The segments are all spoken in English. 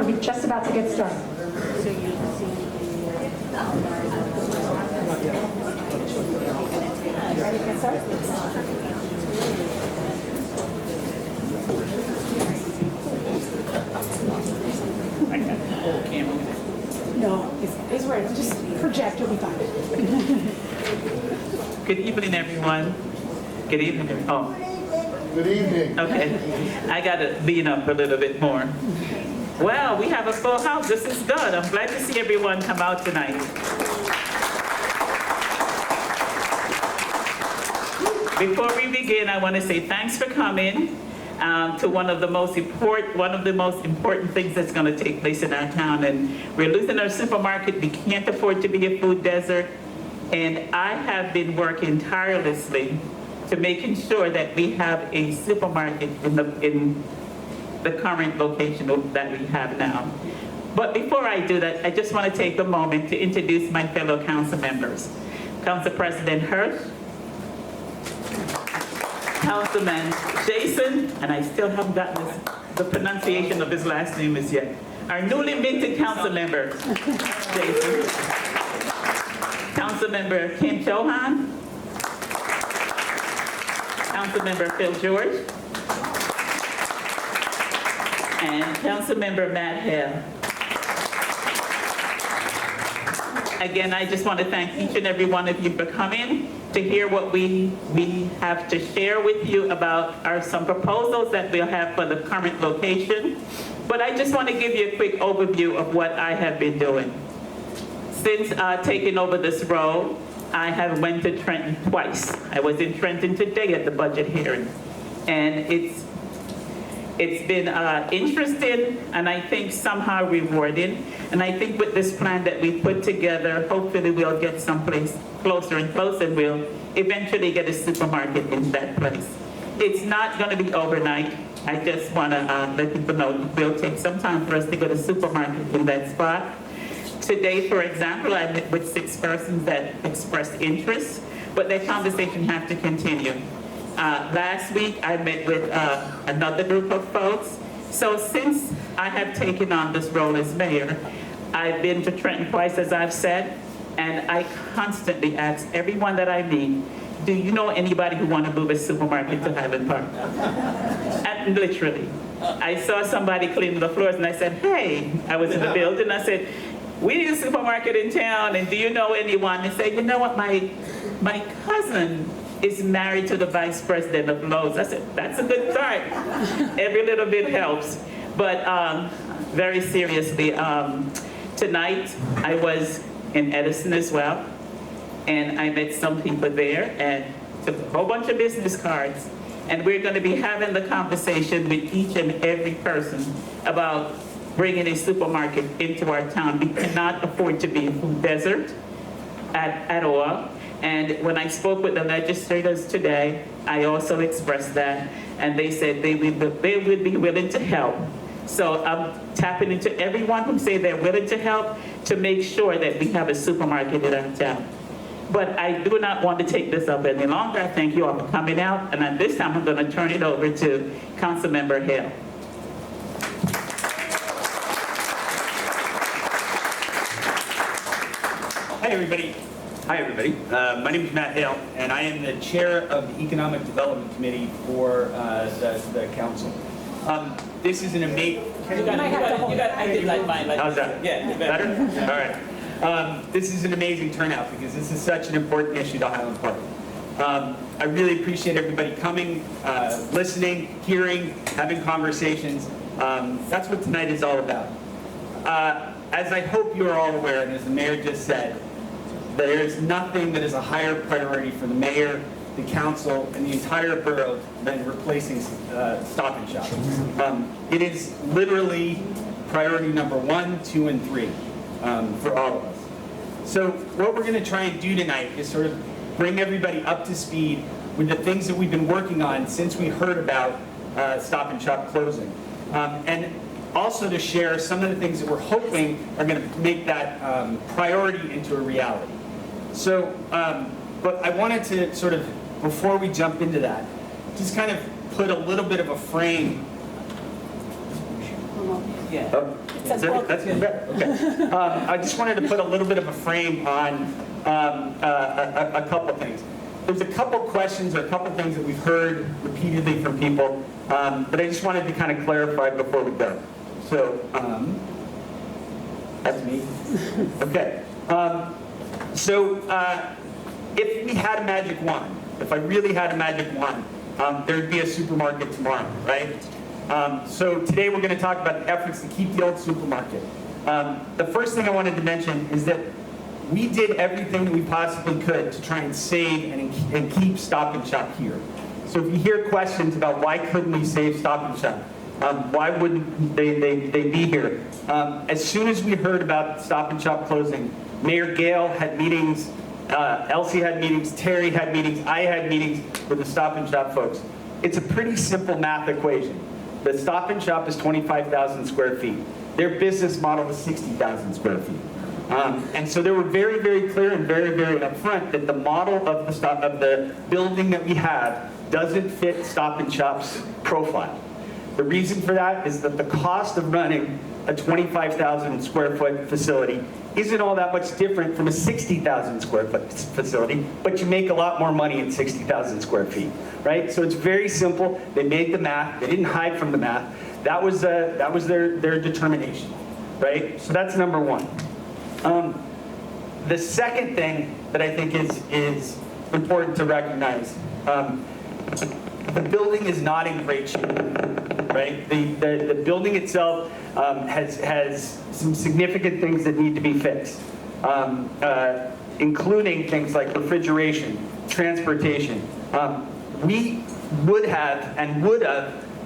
we're just about to get started. Ready to get started? No, it's where just project, you'll be fine. Good evening, everyone. Good evening. Oh, Good evening. okay. I got to lean up a little bit more. Well, we have a full house. This is good. I'm glad to see everyone come out tonight. Before we begin, I want to say thanks for coming to one of the most important things that's going to take place in our town. And we're losing our supermarket. We can't afford to be a food desert. And I have been working tirelessly to making sure that we have a supermarket in the current location that we have now. But before I do that, I just want to take a moment to introduce my fellow council members. Council President Hirsch, Councilman Jason, and I still haven't gotten the pronunciation of his last name as yet. Our newly minted council member, Jason. Councilmember Kim Chohan, Councilmember Phil George, and Councilmember Matt Hale. Again, I just want to thank each and every one of you for coming to hear what we have to share with you about some proposals that we'll have for the current location. But I just want to give you a quick overview of what I have been doing. Since taking over this role, I have went to Trenton twice. I was in Trenton today at the budget hearing. And it's been interesting and I think somehow rewarding. And I think with this plan that we put together, hopefully we'll get someplace closer and closer and we'll eventually get a supermarket in that place. It's not going to be overnight. I just want to let people know it will take some time for us to get a supermarket in that spot. Today, for example, I met with 6 persons that expressed interest, but their conversation have to continue. Last week, I met with another group of folks. So since I have taken on this role as mayor, I've been to Trenton twice, as I've said, and I constantly ask everyone that I meet, do you know anybody who want to move a supermarket to Highland Park? And literally, I saw somebody cleaning the floors, and I said, hey, I was in the building, I said, we need a supermarket in town, and do you know anyone? They say, you know what, my cousin is married to the vice president of Lowe's. I said, that's a good start. Every little bit helps. But very seriously, tonight I was in Edison as well, and I met some people there and took a whole bunch of business cards. And we're going to be having the conversation with each and every person about bringing a supermarket into our town. We cannot afford to be a food desert at all. And when I spoke with the legislators today, I also expressed that, and they said they would be willing to help. So I'm tapping into everyone who say they're willing to help to make sure that we have a supermarket in our town. But I do not want to take this up any longer. I thank you all for coming out, and at this time I'm going to turn it over to Councilmember Hale. Hi, everybody. My name is Matt Hale, and I am the chair of the Economic Development Committee for the council. This is an amazing. I did like mine. How's that? Yeah, better. All right. This is an amazing turnout because this is such an important issue to Highland Park. I really appreciate everybody coming, listening, hearing, having conversations. That's what tonight is all about. As I hope you are all aware, and as the mayor just said, there is nothing that is a higher priority for the mayor, the council, and the entire borough than replacing Stop and Shop. It is literally priority number 1, 2, and 3 for all of us. So what we're going to try and do tonight is sort of bring everybody up to speed with the things that we've been working on since we heard about Stop and Shop closing. And also to share some of the things that we're hoping are going to make that priority into a reality. So, but I wanted to sort of, before we jump into that, just kind of put a little bit of a frame Oh, says is there- welcome. That's good. Okay. I just wanted to put a little bit of a frame on a couple things. There's a couple questions or a couple things that we've heard repeatedly from people, but I just wanted to kind of clarify before we go. So, that's me. Okay. If we had a magic wand, if I really had a magic wand, there'd be a supermarket tomorrow, right? So today we're going to talk about the efforts to keep the old supermarket. The first thing I wanted to mention is that we did everything that we possibly could to try and save and keep Stop and Shop here. So if you hear questions about why couldn't we save Stop and Shop, why wouldn't they be here? As soon as we heard about Stop and Shop closing, Mayor Gale had meetings, Elsie had meetings, Terry had meetings, I had meetings with the Stop and Shop folks. It's a pretty simple math equation. The Stop and Shop is 25,000 square feet. Their business model is 60,000 square feet. And so they were very, very clear and very, very upfront that the model of the building that we have doesn't fit Stop and Shop's profile. The reason for that is that the cost of running a 25,000 square foot facility isn't all that much different from a 60,000 square foot facility, but you make a lot more money at 60,000 square feet, right? So it's very simple. They made the math. They didn't hide from the math. That was their determination, right? So that's number one. The second thing that I think is important to recognize, the building is not in great shape, right? The building itself has some significant things that need to be fixed, including things like refrigeration, transportation. We would have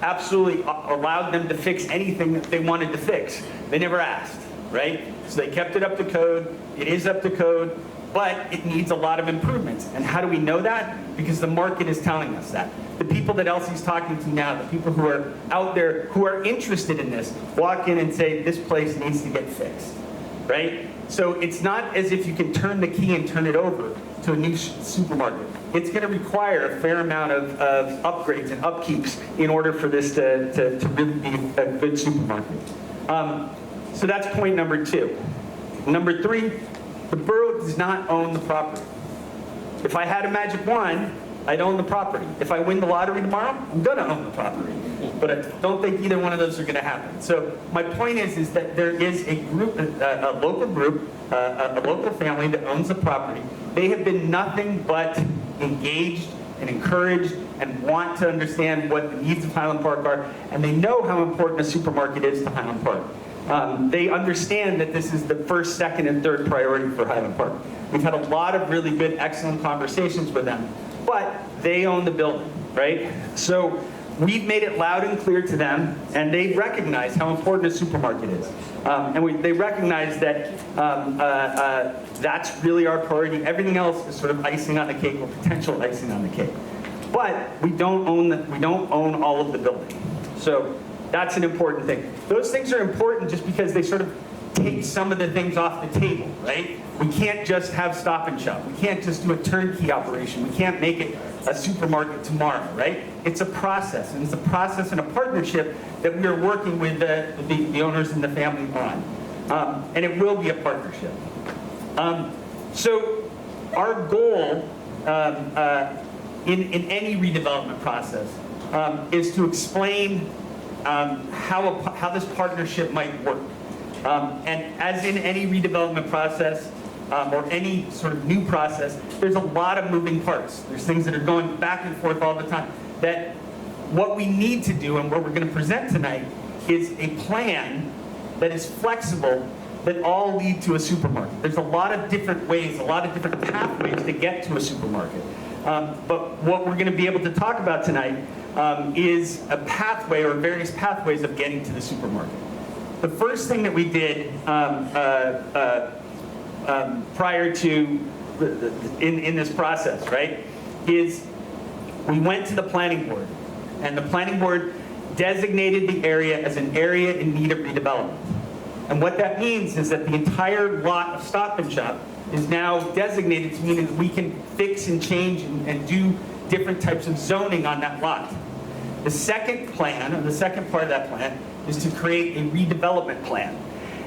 absolutely allowed them to fix anything that they wanted to fix. They never asked, right? So they kept it up to code. It is up to code, but it needs a lot of improvements. And how do we know that? Because the market is telling us that. The people that Elsie's talking to now, the people who are out there who are interested in this, walk in and say, this place needs to get fixed, right? So it's not as if you can turn the key and turn it over to a new supermarket. It's going to require a fair amount of upgrades and upkeeps in order for this to really be a good supermarket. So that's point number two. Number three, the borough does not own the property. If I had a magic wand, I'd own the property. If I win the lottery tomorrow, I'm going to own the property. But I don't think either one of those are going to happen. So my point is that there is a group, a local group, a local family that owns the property. They have been nothing but engaged and encouraged and want to understand what the needs of Highland Park are, and they know how important a supermarket is to Highland Park. They understand that this is the first, second, and third priority for Highland Park. We've had a lot of really good, excellent conversations with them, but they own the building, right? So we've made it loud and clear to them, and they recognize how important a supermarket is. They recognize that that's really our priority. Everything else is sort of icing on the cake or potential icing on the cake. But we don't own all of the building. So that's an important thing. Those things are important just because they sort of take some of the things off the table, right? We can't just have Stop and Shop. We can't just do a turnkey operation. We can't make it a supermarket tomorrow, right? It's a process, and it's a process and a partnership that we are working with the owners and the family on. And it will be a partnership. So our goal in any redevelopment process is to explain how this partnership might work. And as in any redevelopment process, or any sort of new process, there's a lot of moving parts. There's things that are going back and forth all the time. That what we need to do and what we're going to present tonight is a plan that is flexible that all lead to a supermarket. There's a lot of different ways, a lot of different pathways to get to a supermarket. But what we're going to be able to talk about tonight is a pathway or various pathways of getting to the supermarket. The first thing that we did prior to in this process, right, is we went to the planning board, and the planning board designated the area as an area in need of redevelopment. And what that means is that the entire lot of Stop and Shop is now designated to mean that we can fix and change and do different types of zoning on that lot. The second plan, or the second part of that plan, is to create a redevelopment plan.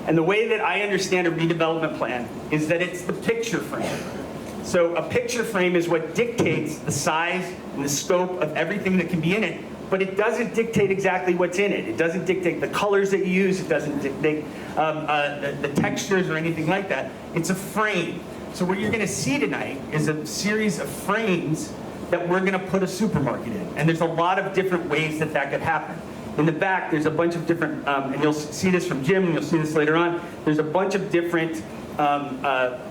And the way that I understand a redevelopment plan is that it's the picture frame. So a picture frame is what dictates the size and the scope of everything that can be in it, but it doesn't dictate exactly what's in it. It doesn't dictate the colors that you use. It doesn't dictate the textures or anything like that. It's a frame. So what you're going to see tonight is a series of frames that we're going to put a supermarket in. And there's a lot of different ways that that could happen. In the back, there's a bunch of different, and you'll see this from Jim, and you'll see this later on, there's a bunch of different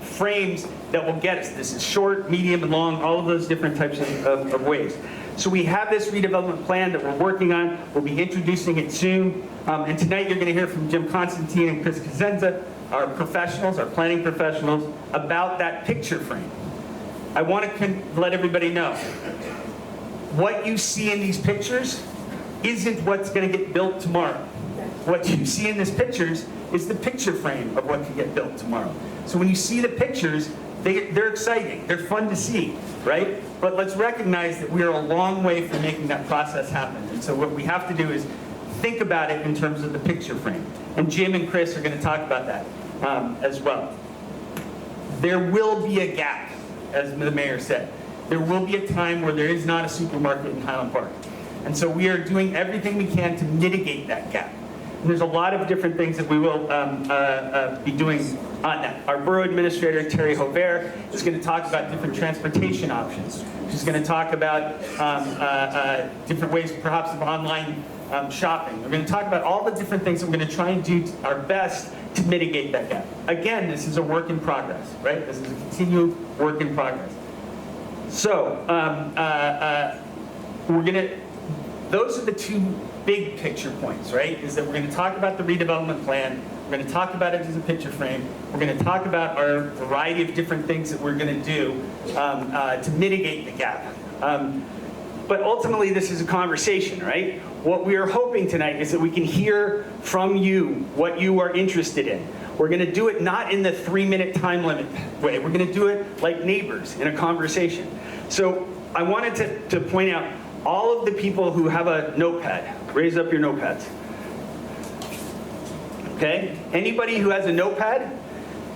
frames that will get us. This is short, medium, and long, all of those different types of ways. So we have this redevelopment plan that we're working on. We'll be introducing it soon. And tonight you're going to hear from Jim Constantine and Chris Kazenza, our professionals, our planning professionals, about that picture frame. I want to let everybody know, what you see in these pictures isn't what's going to get built tomorrow. What you see in these pictures is the picture frame of what can get built tomorrow. So when you see the pictures, they're exciting, they're fun to see, right? But let's recognize that we are a long way from making that process happen. And so what we have to do is think about it in terms of the picture frame. And Jim and Chris are going to talk about that as well. There will be a gap, as the mayor said. There will be a time where there is not a supermarket in Highland Park. And so we are doing everything we can to mitigate that gap. And there's a lot of different things that we will be doing on that. Our borough administrator, Terry Hovere, is going to talk about different transportation options. She's going to talk about different ways, perhaps, of online shopping. We're going to talk about all the different things that we're going to try and do our best to mitigate that gap. Again, this is a work in progress, right? This is a continued work in progress. So, we're going to, those are the two big picture points, right? Is that we're going to talk about the redevelopment plan. We're going to talk about it as a picture frame. We're going to talk about our variety of different things that we're going to do to mitigate the gap. But ultimately, this is a conversation, right? What we are hoping tonight is that we can hear from you what you are interested in. We're going to do it not in the 3-minute time limit way. We're going to do it like neighbors in a conversation. So I wanted to point out all of the people who have a notepad. Raise up your notepads. Okay? Anybody who has a notepad,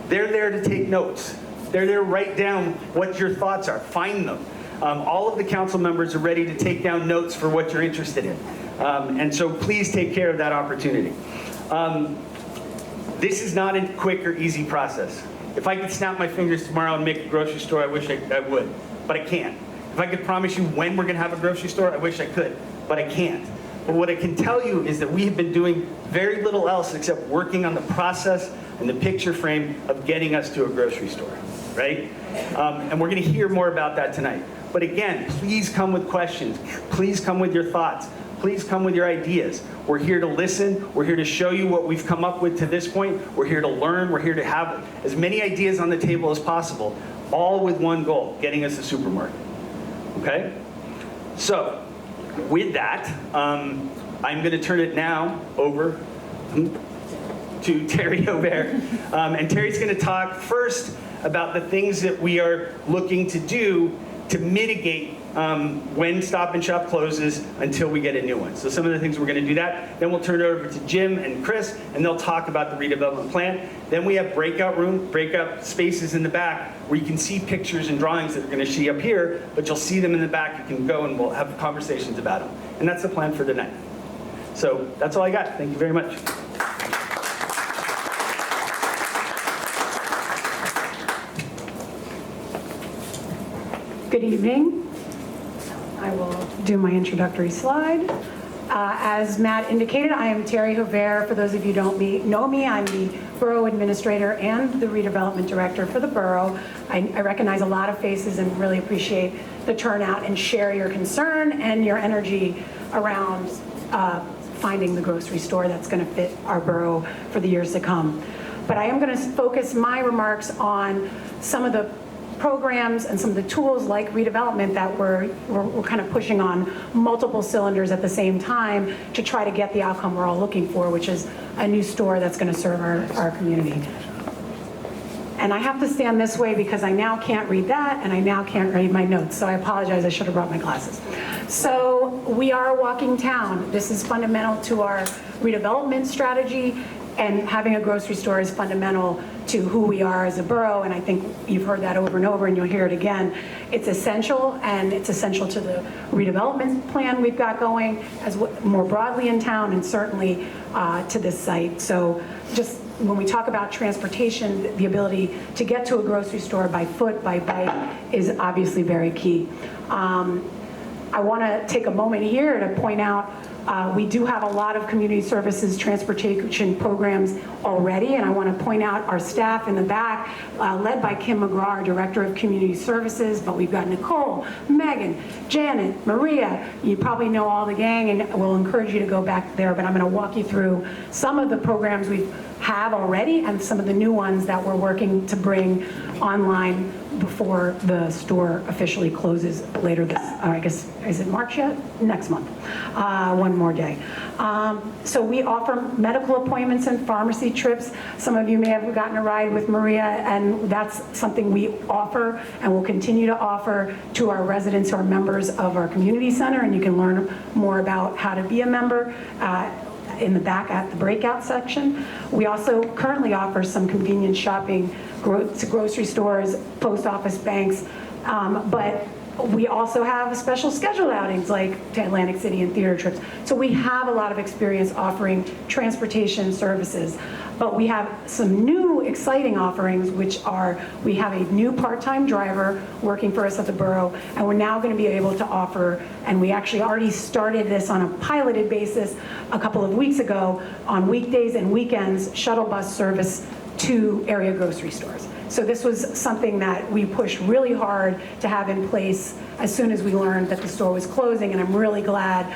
they're there to take notes. They're there to write down what your thoughts are. Find them. All of the council members are ready to take down notes for what you're interested in. And so please take care of that opportunity. This is not a quick or easy process. If I could snap my fingers tomorrow and make a grocery store, I wish I would, but I can't. If I could promise you when we're going to have a grocery store, I wish I could, but I can't. But what I can tell you is that we have been doing very little else except working on the process and the picture frame of getting us to a grocery store, right? And we're going to hear more about that tonight. But again, please come with questions. Please come with your thoughts. Please come with your ideas. We're here to listen. We're here to show you what we've come up with to this point. We're here to learn. We're here to have as many ideas on the table as possible, all with one goal, getting us a supermarket. Okay? So, with that, I'm going to turn it now over to Terry Hovere. And Terry's going to talk first about the things that we are looking to do to mitigate when Stop and Shop closes until we get a new one. So some of the things we're going to do that. Then we'll turn it over to Jim and Chris, and they'll talk about the redevelopment plan. Then we have breakout spaces in the back where you can see pictures and drawings that we're going to see up here, but you'll see them in the back. You can go and we'll have conversations about them. And that's the plan for tonight. So that's all I got. Thank you very much. Good evening. I will do my introductory slide. As Matt indicated, I am Terry Hovere. For those of you who don't know me, I'm the borough administrator and the redevelopment director for the borough. I recognize a lot of faces and really appreciate the turnout and share your concern and your energy around finding the grocery store that's going to fit our borough for the years to come. But I am going to focus my remarks on some of the programs and some of the tools like redevelopment that we're kind of pushing on multiple cylinders at the same time to try to get the outcome we're all looking for, which is a new store that's going to serve our community. And I have to stand this way because I now can't read that, and I now can't read my notes, so I apologize, I should have brought my glasses. So we are a walking town. This is fundamental to our redevelopment strategy, and having a grocery store is fundamental to who we are as a borough, and I think you've heard that over and over, and you'll hear it again. It's essential, and it's essential to the redevelopment plan we've got going, as more broadly in town, and certainly to this site. So just when we talk about transportation, the ability to get to a grocery store by foot, by bike, is obviously very key. I want to take a moment here to point out we do have a lot of community services transportation programs already, and I want to point out our staff in the back, led by Kim McGraw, our Director of Community Services, but we've got Nicole, Megan, Janet, Maria. You probably know all the gang, and we'll encourage you to go back there, but I'm going to walk you through some of the programs we have already and some of the new ones that we're working to bring online before the store officially closes later this, I guess, is it March yet? Next month, one more day. So we offer medical appointments and pharmacy trips. Some of you may have gotten a ride with Maria, and that's something we offer and will continue to offer to our residents who are members of our community center, and you can learn more about how to be a member in the back at the breakout section. We also currently offer some convenience shopping to grocery stores, post office, banks, but we also have special scheduled outings like to Atlantic City and theater trips. So we have a lot of experience offering transportation services. But we have some new exciting offerings, which are, we have a new part-time driver working for us at the borough, and we're now going to be able to offer, and we actually already started this on a piloted basis a couple of weeks ago, on weekdays and weekends, shuttle bus service to area grocery stores. So this was something that we pushed really hard to have in place as soon as we learned that the store was closing, and I'm really glad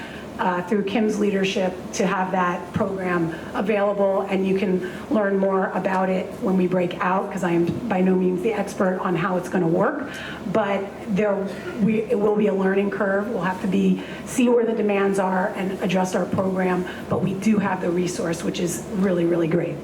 through Kim's leadership to have that program available, and you can learn more about it when we break out, because I am by no means the expert on how it's going to work, but it will be a learning curve. We'll have to see where the demands are and adjust our program, but we do have the resource, which is really, really great.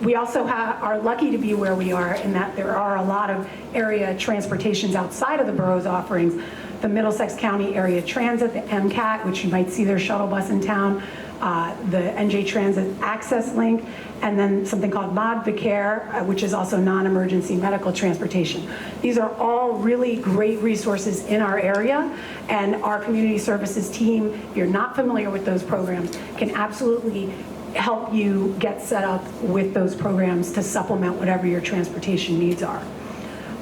We also are lucky to be where we are in that there are a lot of area transportations outside of the borough's offerings. The Middlesex County Area Transit, the MCAT, which you might see their shuttle bus in town, the NJ Transit Access Link, and then something called Modvicare, which is also non-emergency medical transportation. These are all really great resources in our area, and our community services team, if you're not familiar with those programs, can absolutely help you get set up with those programs to supplement whatever your transportation needs are.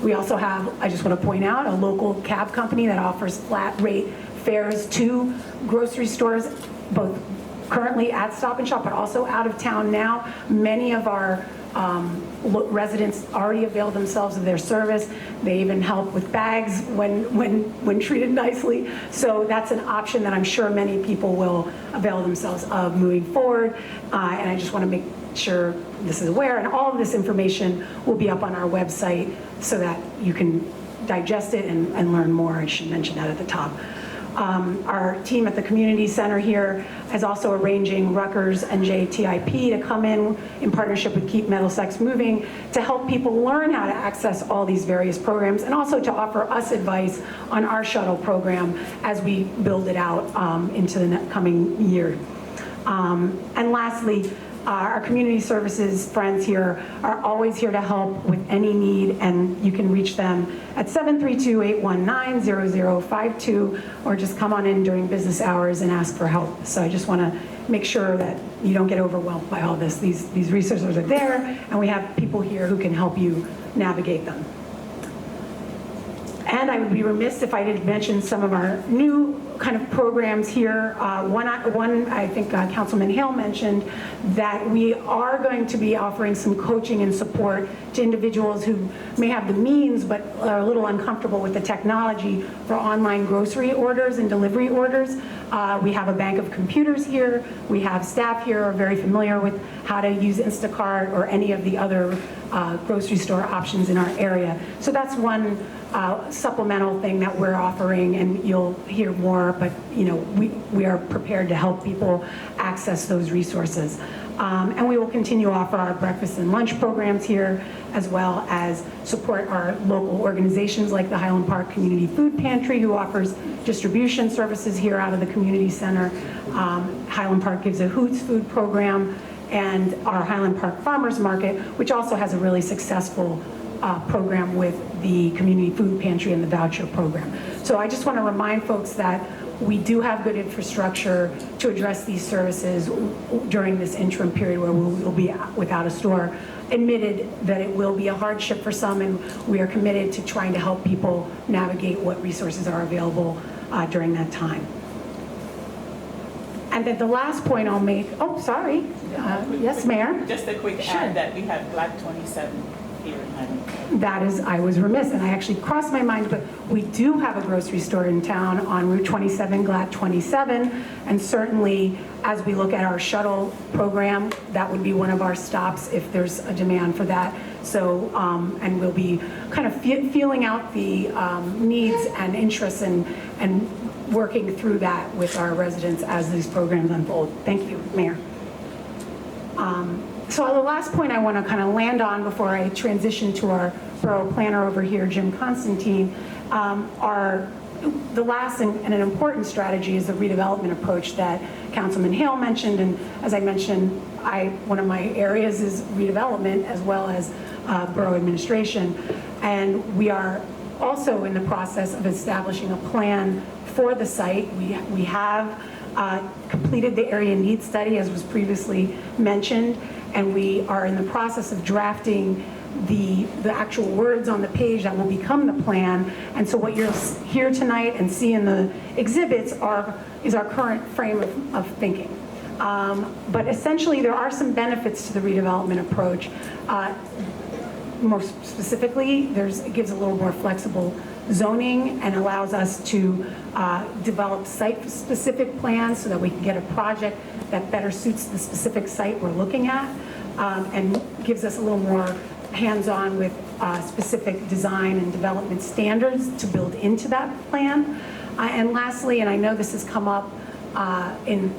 We also have, I just want to point out, a local cab company that offers flat rate fares to grocery stores, both currently at Stop and Shop, but also out of town now. Many of our residents already avail themselves of their service. They even help with bags when treated nicely. So that's an option that I'm sure many people will avail themselves of moving forward. And I just want to make sure this is aware, and all of this information will be up on our website so that you can digest it and learn more. I should mention that at the top. Our team at the community center here is also arranging Rutgers and JTIP to come in partnership with Keep Middlesex Moving, to help people learn how to access all these various programs, and also to offer us advice on our shuttle program as we build it out into the coming year. And lastly, our community services friends here are always here to help with any need, and you can reach them at 732-819-0052, or just come on in during business hours and ask for help. So I just want to make sure that you don't get overwhelmed by all this. These resources are there, and we have people here who can help you navigate them. And I would be remiss if I didn't mention some of our new kind of programs here. One I think Councilman Hale mentioned, that we are going to be offering some coaching and support to individuals who may have the means but are a little uncomfortable with the technology for online grocery orders and delivery orders. We have a bank of computers here. We have staff here who are very familiar with how to use Instacart or any of the other grocery store options in our area. So that's one supplemental thing that we're offering, and you'll hear more, but we are prepared to help people access those resources. And we will continue to offer our breakfast and lunch programs here, as well as support our local organizations like the Highland Park Community Food Pantry, who offers distribution services here out of the community center. Highland Park gives a Hoots food program, and our Highland Park Farmers Market, which also has a really successful program with the Community Food Pantry and the voucher program. So I just want to remind folks that we do have good infrastructure to address these services during this interim period where we'll be without a store. Admitted that it will be a hardship for some, and we are committed to trying to help people navigate what resources are available during that time. And then the last point I'll make, yes, Mayor? Just a quick Sure. add that we have Black 27 here in Highland Park. That is, I was remiss, and I actually crossed my mind, but we do have a grocery store in town on Route 27, GLAD 27, and certainly as we look at our shuttle program, that would be one of our stops if there's a demand for that. So, and we'll be kind of feeling out the needs and interests and working through that with our residents as these programs unfold. Thank you, Mayor. So the last point I want to kind of land on before I transition to our borough planner over here, Jim Constantine, the last and an important strategy is the redevelopment approach that Councilman Hale mentioned. And as I mentioned, one of my areas is redevelopment as well as borough administration. And we are also in the process of establishing a plan for the site. We have completed the area need study, as was previously mentioned, and we are in the process of drafting the actual words on the page that will become the plan. And so what you'll hear tonight and see in the exhibits is our current frame of thinking. But essentially, there are some benefits to the redevelopment approach. Most specifically, it gives a little more flexible zoning and allows us to develop site-specific plans so that we can get a project that better suits the specific site we're looking at, and gives us a little more hands-on with specific design and development standards to build into that plan. And lastly, and I know this has come up in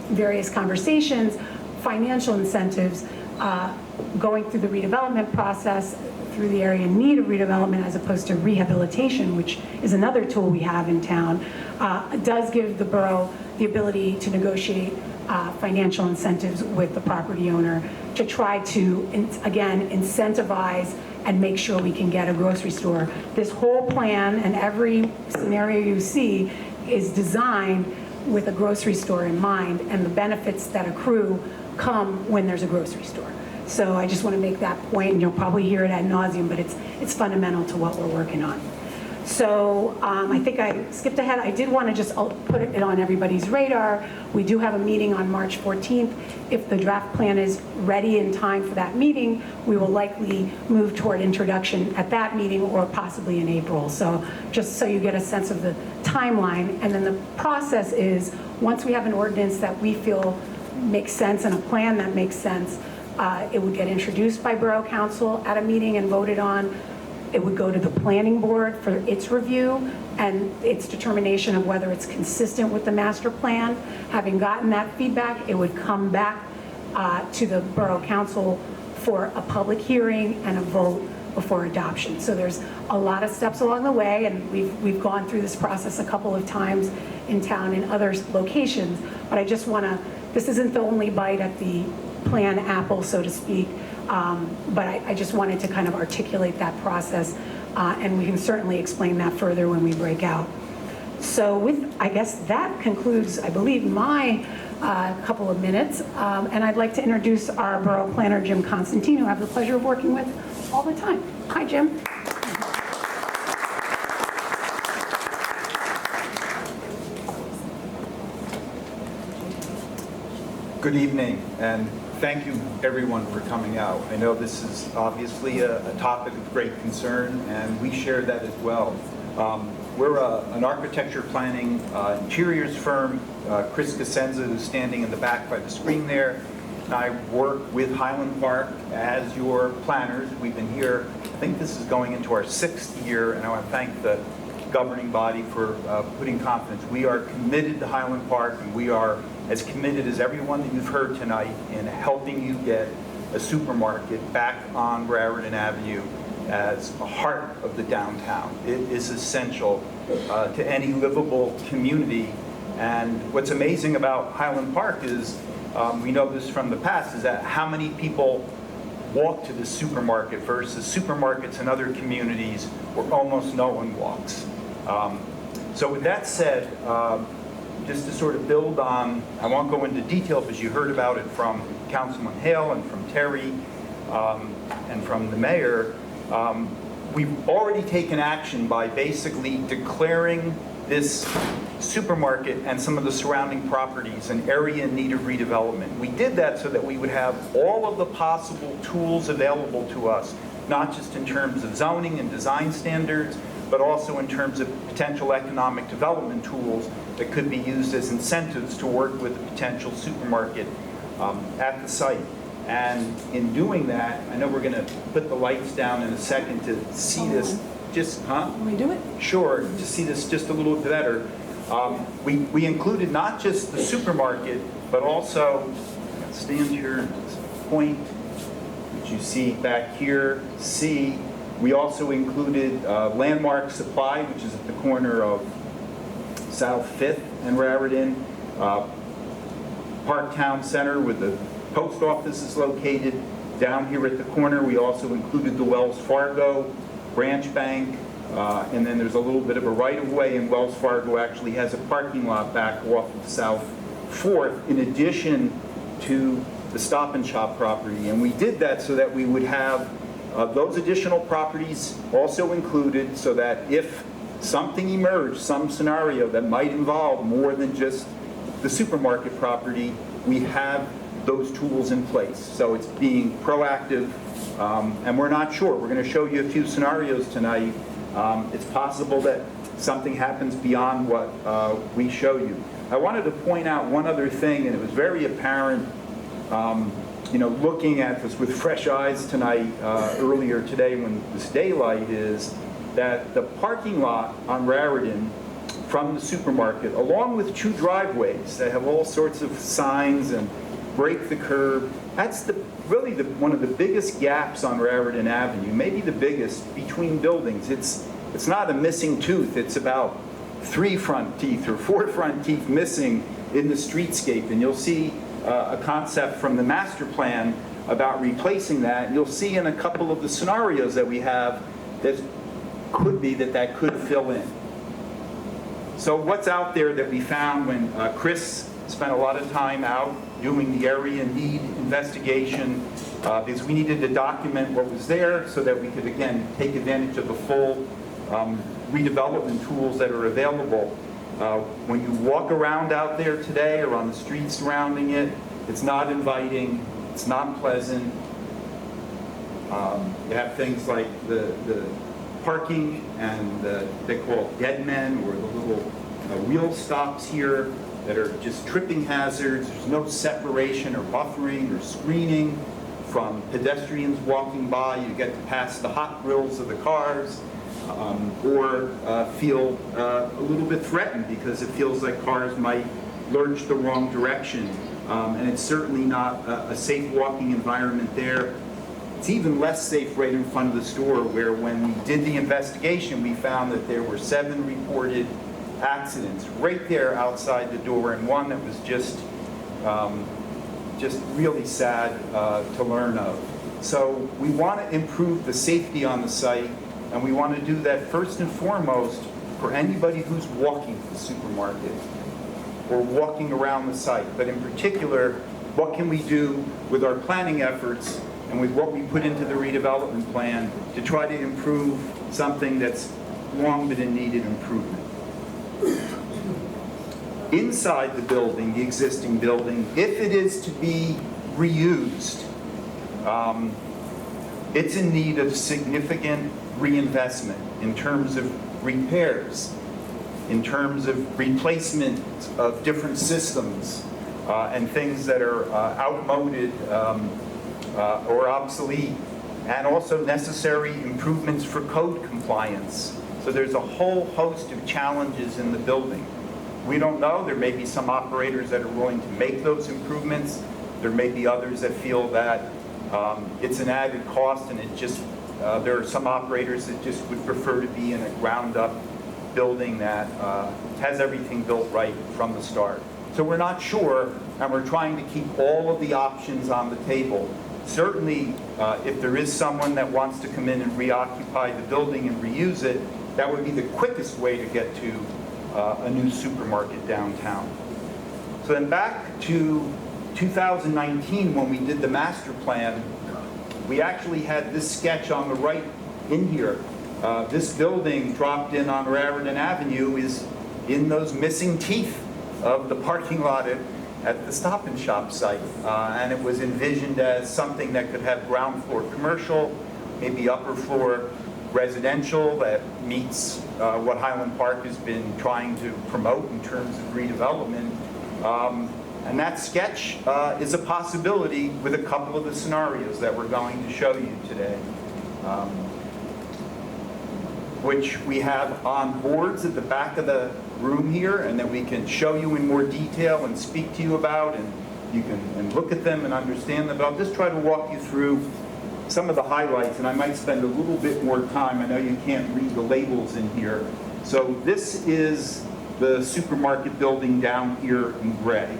various conversations, financial incentives going through the redevelopment process, through the area in need of redevelopment as opposed to rehabilitation, which is another tool we have in town, does give the borough the ability to negotiate financial incentives with the property owner to try to, again, incentivize and make sure we can get a grocery store. This whole plan and every scenario you see is designed with a grocery store in mind, and the benefits that accrue come when there's a grocery store. So I just want to make that point, and you'll probably hear it ad nauseum, but it's fundamental to what we're working on. So I think I skipped ahead. I did want to just put it on everybody's radar. We do have a meeting on March 14th. If the draft plan is ready in time for that meeting, we will likely move toward introduction at that meeting or possibly in April. So just so you get a sense of the timeline. And then the process is, once we have an ordinance that we feel makes sense and a plan that makes sense, it would get introduced by Borough Council at a meeting and voted on. It would go to the planning board for its review and its determination of whether it's consistent with the master plan. Having gotten that feedback, it would come back to the Borough Council for a public hearing and a vote before adoption. So there's a lot of steps along the way, and we've gone through this process a couple of times in town in other locations, but I just want to, this isn't the only bite at the plan apple, so to speak. But I just wanted to kind of articulate that process, and we can certainly explain that further when we break out. So I guess that concludes, I believe, my couple of minutes, and I'd like to introduce our Borough Planner, Jim Constantine, who I have the pleasure of working with all the time. Hi, Jim. Good evening, and thank you everyone for coming out. I know this is obviously a topic of great concern, and we share that as well. We're an architecture planning interiors firm. Chris Casenza, who's standing in the back by the screen there, and I work with Highland Park as your planners. We've been here, I think this is going into our 6th year, and I want to thank the governing body for putting confidence. We are committed to Highland Park, and we are as committed as everyone that you've heard tonight in helping you get a supermarket back on Raritan Avenue as a heart of the downtown. It is essential to any livable community. And what's amazing about Highland Park is, we know this from the past, is that how many people walk to the supermarket versus supermarkets in other communities where almost no one walks. So with that said, just to sort of build on, I won't go into detail because you heard about it from Councilman Hale and from Terry and from the mayor. We've already taken action by basically declaring this supermarket and some of the surrounding properties an area in need of redevelopment. We did that so that we would have all of the possible tools available to us, not just in terms of zoning and design standards, but also in terms of potential economic development tools that could be used as incentives to work with a potential supermarket at the site. And in doing that, I know we're going to put the lights down in a second to see this just, Can we do it? Sure, to see this just a little bit better. We included not just the supermarket, but also, stand here and just point, which you see back here, C. We also included Landmark Supply, which is at the corner of South 5th and Raritan. Park Town Center, where the post office is located. Down here at the corner, we also included the Wells Fargo branch bank. And then there's a little bit of a right-of-way, and Wells Fargo actually has a parking lot back off of South 4th, in addition to the Stop and Shop property. And we did that so that we would have those additional properties also included, so that if something emerged, some scenario that might involve more than just the supermarket property, we have those tools in place. So it's being proactive, and we're not sure. We're going to show you a few scenarios tonight. It's possible that something happens beyond what we show you. I wanted to point out one other thing, and it was very apparent, looking at this with fresh eyes tonight, earlier today when this daylight, is that the parking lot on Raritan from the supermarket, along with two driveways that have all sorts of signs and break the curb, that's really one of the biggest gaps on Raritan Avenue, maybe the biggest, between buildings. It's not a missing tooth, it's about 3 front teeth or 4 front teeth missing in the streetscape. And you'll see a concept from the master plan about replacing that. And you'll see in a couple of the scenarios that we have that could be that could fill in. So what's out there that we found when Chris spent a lot of time out doing the area need investigation, because we needed to document what was there so that we could, again, take advantage of the full redevelopment tools that are available. When you walk around out there today or on the streets surrounding it, it's not inviting, it's not pleasant. You have things like the parking and they call it dead men, or the little wheel stops here that are just tripping hazards. There's no separation or buffering or screening from pedestrians walking by. You get to pass the hot grills of the cars, or feel a little bit threatened because it feels like cars might lurch the wrong direction. And it's certainly not a safe walking environment there. It's even less safe right in front of the store, where when we did the investigation, we found that there were 7 reported accidents right there outside the door, and one that was just really sad to learn of. So we want to improve the safety on the site, and we want to do that first and foremost for anybody who's walking to the supermarket or walking around the site. But in particular, what can we do with our planning efforts and with what we put into the redevelopment plan to try to improve something that's long been in needed improvement. Inside the building, the existing building, if it is to be reused, it's in need of significant reinvestment in terms of repairs, in terms of replacement of different systems and things that are outmoded or obsolete, and also necessary improvements for code compliance. So there's a whole host of challenges in the building. We don't know. There may be some operators that are willing to make those improvements. There may be others that feel that it's an added cost, and it just, there are some operators that just would prefer to be in a ground-up building that has everything built right from the start. So we're not sure, and we're trying to keep all of the options on the table. Certainly, if there is someone that wants to come in and reoccupy the building and reuse it, that would be the quickest way to get to a new supermarket downtown. So then back to 2019, when we did the master plan, we actually had this sketch on the right in here. This building dropped in on Raritan Avenue is in those missing teeth of the parking lot at the Stop and Shop site. And it was envisioned as something that could have ground floor commercial, maybe upper floor residential that meets what Highland Park has been trying to promote in terms of redevelopment. And that sketch is a possibility with a couple of the scenarios that we're going to show you today, which we have on boards at the back of the room here, and that we can show you in more detail and speak to you about, and you can look at them and understand them. But I'll just try to walk you through some of the highlights, and I might spend a little bit more time. I know you can't read the labels in here. So this is the supermarket building down here in gray.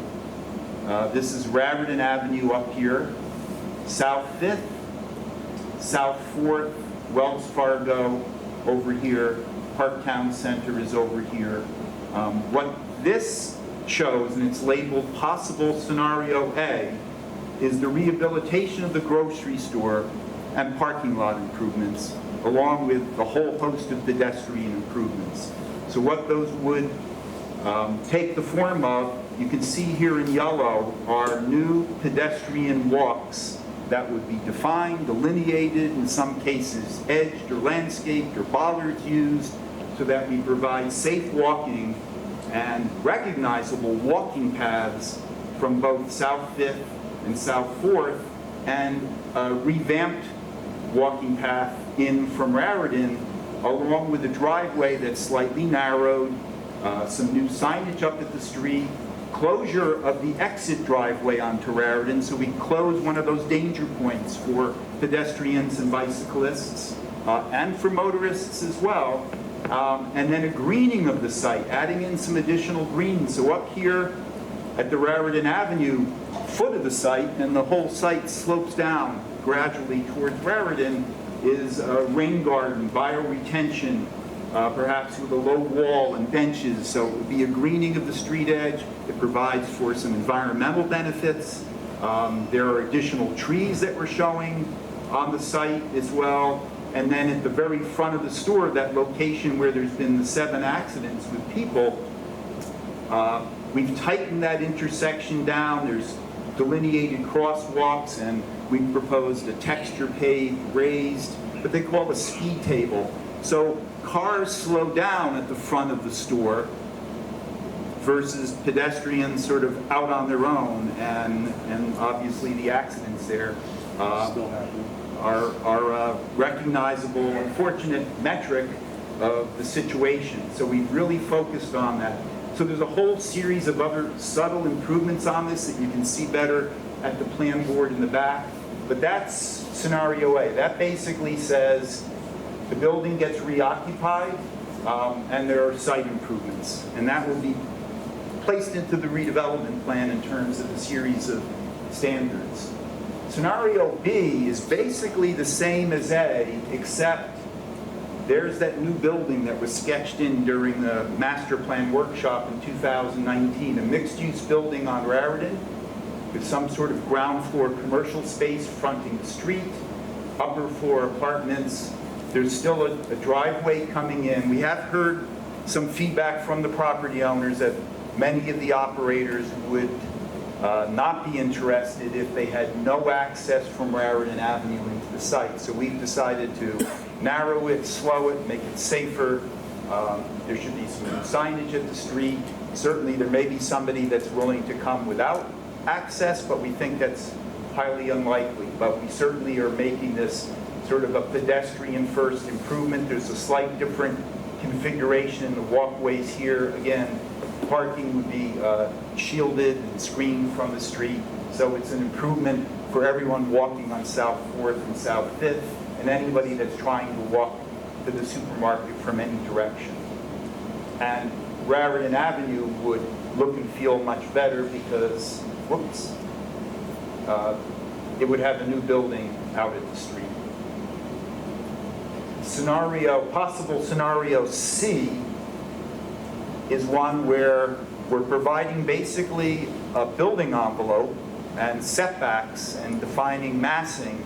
This is Raritan Avenue up here, South 5th, South 4th, Wells Fargo over here, Parktown Center is over here. What this shows, and it's labeled possible scenario A, is the rehabilitation of the grocery store and parking lot improvements, along with a whole host of pedestrian improvements. So what those would take the form of, you can see here in yellow, are new pedestrian walks that would be defined, delineated, in some cases edged or landscaped or bollards used, so that we provide safe walking and recognizable walking paths from both South 5th and South 4th, and a revamped walking path in from Raritan, along with a driveway that's slightly narrowed, some new signage up at the street, closure of the exit driveway onto Raritan, so we close one of those danger points for pedestrians and bicyclists, and for motorists as well. And then a greening of the site, adding in some additional green. So up here at the Raritan Avenue foot of the site, and the whole site slopes down gradually towards Raritan, is a rain garden, bioretention, perhaps with a low wall and benches. So it would be a greening of the street edge. It provides for some environmental benefits. There are additional trees that we're showing on the site as well. And then at the very front of the store, that location where there's been the 7 accidents with people, we've tightened that intersection down. There's delineated crosswalks, and we've proposed a texture paved, raised, what they call a speed table. So cars slow down at the front of the store versus pedestrians sort of out on their own, and obviously the accidents there are a recognizable, unfortunate metric of the situation. So we've really focused on that. So there's a whole series of other subtle improvements on this that you can see better at the plan board in the back. But that's scenario A. That basically says the building gets reoccupied, and there are site improvements. And that will be placed into the redevelopment plan in terms of a series of standards. Scenario B is basically the same as A, except there's that new building that was sketched in during the master plan workshop in 2019, a mixed-use building on Raritan with some sort of ground floor commercial space fronting the street, upper floor apartments. There's still a driveway coming in. We have heard some feedback from the property owners that many of the operators would not be interested if they had no access from Raritan Avenue into the site. So we've decided to narrow it, slow it, make it safer. There should be some signage at the street. Certainly there may be somebody that's willing to come without access, but we think that's highly unlikely. But we certainly are making this sort of a pedestrian first improvement. There's a slight different configuration in the walkways here. Again, parking would be shielded and screened from the street. So it's an improvement for everyone walking on South 4th and South 5th, and anybody that's trying to walk to the supermarket from any direction. And Raritan Avenue would look and feel much better because, whoops, it would have a new building out at the street. Possible scenario C is one where we're providing basically a building envelope and setbacks and defining massing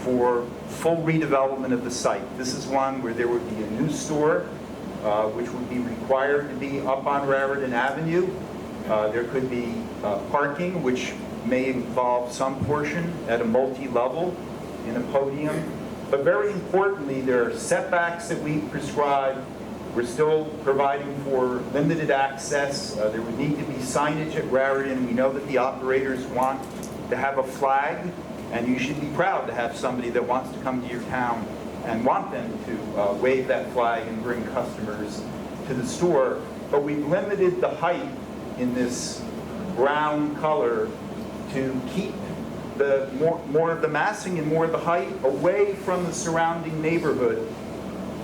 for full redevelopment of the site. This is one where there would be a new store, which would be required to be up on Raritan Avenue. There could be parking, which may involve some portion at a multi-level in a podium. But very importantly, there are setbacks that we prescribe. We're still providing for limited access. There would need to be signage at Raritan. We know that the operators want to have a flag, and you should be proud to have somebody that wants to come to your town and want them to wave that flag and bring customers to the store. But we've limited the height in this brown color to keep the more of the massing and more of the height away from the surrounding neighborhood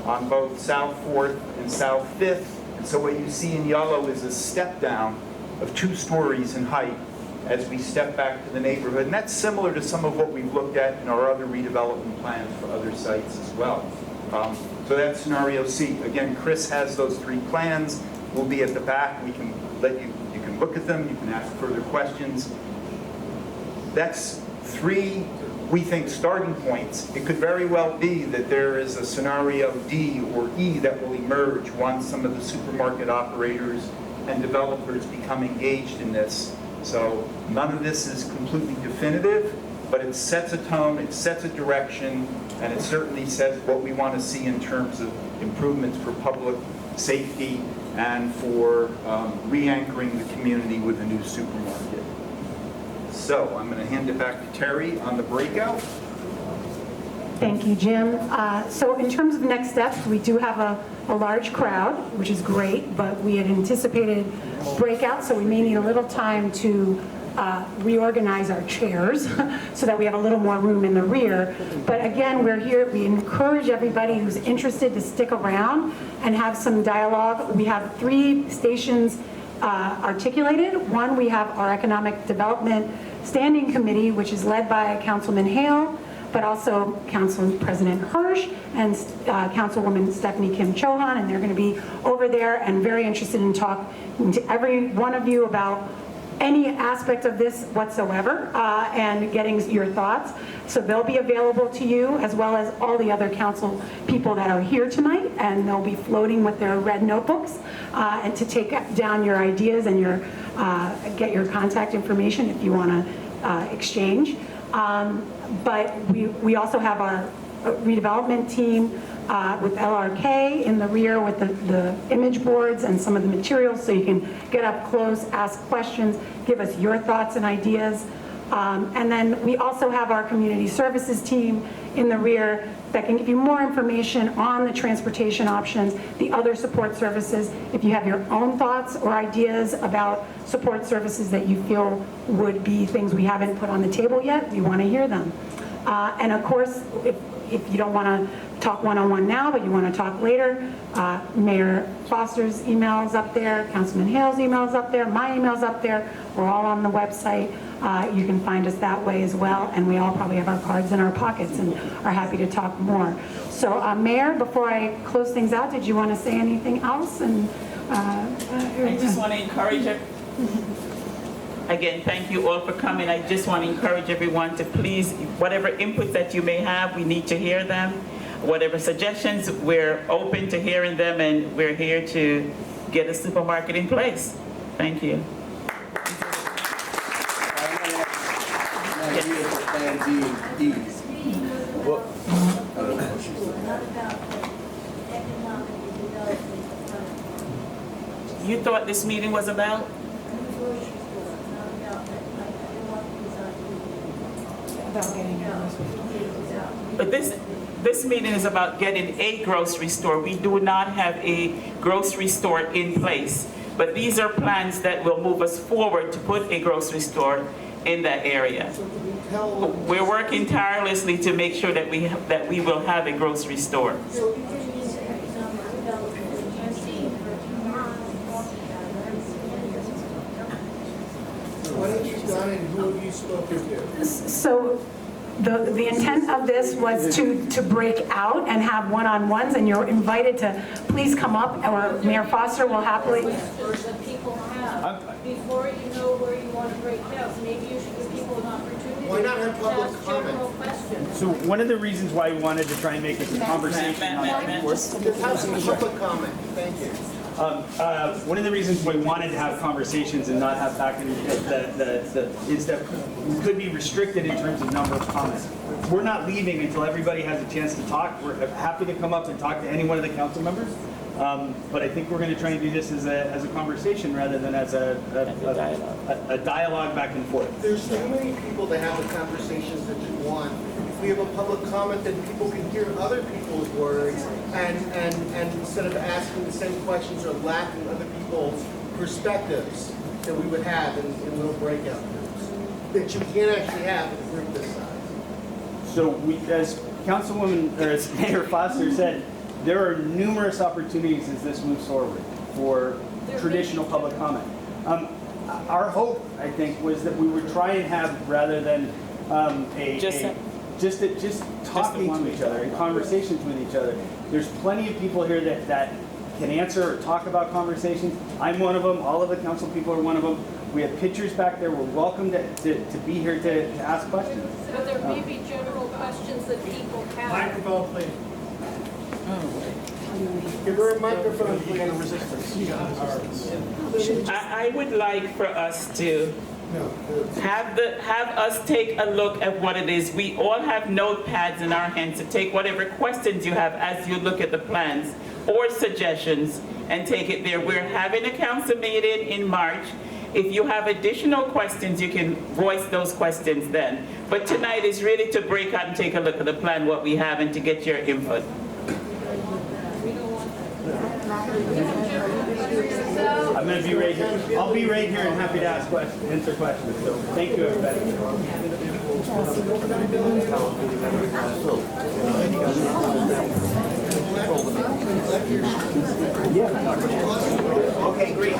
on both South 4th and South 5th. And so what you see in yellow is a step down of 2 stories in height as we step back to the neighborhood. And that's similar to some of what we've looked at in our other redevelopment plans for other sites as well. So that's scenario C. Again, Chris has those 3 plans. We'll be at the back. We can you can look at them. You can ask further questions. That's 3, we think, starting points. It could very well be that there is a scenario D or E that will emerge once some of the supermarket operators and developers become engaged in this. So none of this is completely definitive, but it sets a tone, it sets a direction, and it certainly says what we want to see in terms of improvements for public safety and for re-anchoring the community with a new supermarket. So I'm going to hand it back to Terry on the breakout. Thank you, Jim. So in terms of next steps, we do have a large crowd, which is great, but we had anticipated breakout, so we may need a little time to reorganize our chairs so that we have a little more room in the rear. But again, we're here, we encourage everybody who's interested to stick around and have some dialogue. We have 3 stations articulated. One, we have our Economic Development Standing Committee, which is led by Councilman Hale, but also Council President Hirsch and Councilwoman Stephanie Kim Chohan, and they're going to be over there and very interested in talking to every one of you about any aspect of this whatsoever and getting your thoughts. So they'll be available to you as well as all the other council people that are here tonight, and they'll be floating with their red notebooks and to take down your ideas and your get your contact information if you want to exchange. But we also have our redevelopment team with LRK in the rear with the image boards and some of the materials so you can get up close, ask questions, give us your thoughts and ideas. And then we also have our community services team in the rear that can give you more information on the transportation options, the other support services. If you have your own thoughts or ideas about support services that you feel would be things we haven't put on the table yet, we want to hear them. And of course, if you don't want to talk one-on-one now, but you want to talk later, Mayor Foster's email is up there, Councilman Hale's email is up there, my email's up there. We're all on the website. You can find us that way as well, and we all probably have our cards in our pockets and are happy to talk more. So, Mayor, before I close things out, did you want to say anything else? And I just want to encourage it. Again, thank you all for coming. I just want to encourage everyone to please, whatever inputs that you may have, we need to hear them. Whatever suggestions, we're open to hearing them, and we're here to get a supermarket in place. Thank you. You thought this meeting was about? But this meeting is about getting a grocery store. We do not have a grocery store in place. But these are plans that will move us forward to put a grocery store in that area. We're working tirelessly to make sure that we will have a grocery store. What have you done and who have you spoken to? So the intent of this was to break out and have one-on-ones, and you're invited to please come up, or Mayor Foster will happily. Questions that people have before you know where you want to break out. Maybe you should give people an opportunity. Why not have public to ask general comment? questions. So one of the reasons why we wanted to try and make this a conversation, not Just have some public comment. Thank you. one of the reasons why we wanted to have conversations and not have back in is that we could be restricted in terms of number of comments. We're not leaving until everybody has a chance to talk. We're happy to come up and talk to any one of the council members. But I think we're going to try and do this as a conversation rather than as a dialogue back and forth. There's so many people that have the conversations that you want. If we have a public comment, then people can hear other people's words and instead of asking the same questions or lacking other people's perspectives that we would have in little breakout groups that you can't actually have in a group this size. So we, as Councilwoman, or as Mayor Foster said, there are numerous opportunities as this moves forward for traditional public comment. Our hope, I think, was that we would try and have, rather than just talking to each other and conversations with each other. There's plenty of people here that can answer or talk about conversations. I'm one of them. All of the council people are one of them. We have pictures back there. We're welcome to be here to ask questions. But there may be general questions that people have. Microphone, please. Give her a microphone, please. I would like for us to have us take a look at what it is. We all have notepads in our hands to take whatever questions you have as you look at the plans or suggestions and take it there. We're having a council meeting in March. If you have additional questions, you can voice those questions then. But tonight is really to break out and take a look at the plan, what we have, and to get your input. I'm going to be right here. I'll be right here and happy to answer questions. So thank you, everybody. Okay, great.